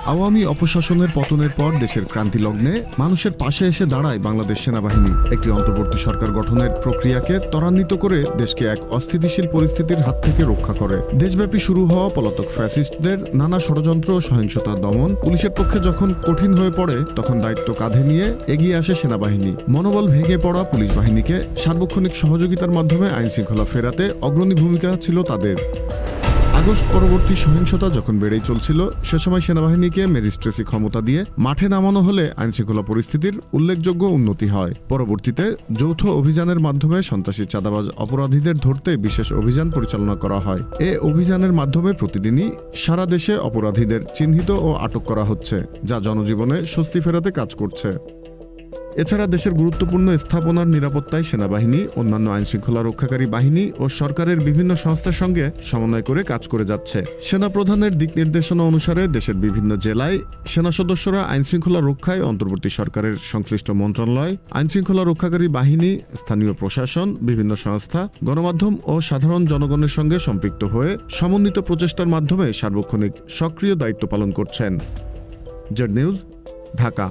আওয়ামী অপশাসনের পতনের পর দেশের ক্রান্তি লগ্নে মানুষের পাশে এসে দাঁড়ায় বাংলাদেশ সেনাবাহিনী। একটি অন্তর্বর্তী সরকার গঠনের প্রক্রিয়াকে ত্বরান্বিত করে দেশকে এক অস্থিতিশীল পরিস্থিতির হাত থেকে রক্ষা করে। দেশব্যাপী শুরু হওয়া পলাতক ফ্যাসিস্টদের নানা ষড়যন্ত্র ও সহিংসতা দমন পুলিশের পক্ষে যখন কঠিন হয়ে পড়ে, তখন দায়িত্ব কাঁধে নিয়ে এগিয়ে আসে সেনাবাহিনী। মনোবল ভেঙে পড়া পুলিশ বাহিনীকে সার্বক্ষণিক সহযোগিতার মাধ্যমে আইনশৃঙ্খলা ফেরাতে অগ্রণী ভূমিকা ছিল তাদের। আগস্ট পরবর্তী সহিংসতা যখন বেড়েই চলছিল, সে সময় সেনাবাহিনীকে ম্যাজিস্ট্রেসি ক্ষমতা দিয়ে মাঠে নামানো হলে আইনশৃঙ্খলা পরিস্থিতির উল্লেখযোগ্য উন্নতি হয়। পরবর্তীতে যৌথ অভিযানের মাধ্যমে সন্ত্রাসী চাঁদাবাজ অপরাধীদের ধরতে বিশেষ অভিযান পরিচালনা করা হয়। এ অভিযানের মাধ্যমে প্রতিদিনই সারা দেশে অপরাধীদের চিহ্নিত ও আটক করা হচ্ছে, যা জনজীবনে স্বস্তি ফেরাতে কাজ করছে। এছাড়া দেশের গুরুত্বপূর্ণ স্থাপনার নিরাপত্তায় সেনাবাহিনী অন্যান্য আইনশৃঙ্খলা রক্ষাকারী বাহিনী ও সরকারের বিভিন্ন সংস্থার সঙ্গে সমন্বয় করে কাজ করে যাচ্ছে। সেনাপ্রধানের দিক নির্দেশনা অনুসারে দেশের বিভিন্ন জেলায় সেনা সদস্যরা আইনশৃঙ্খলা রক্ষায় অন্তর্বর্তী সরকারের সংশ্লিষ্ট মন্ত্রণালয়, আইনশৃঙ্খলা রক্ষাকারী বাহিনী, স্থানীয় প্রশাসন, বিভিন্ন সংস্থা, গণমাধ্যম ও সাধারণ জনগণের সঙ্গে সম্পৃক্ত হয়ে সমন্বিত প্রচেষ্টার মাধ্যমে সার্বক্ষণিক সক্রিয় দায়িত্ব পালন করছেন। Z news, Dhaka.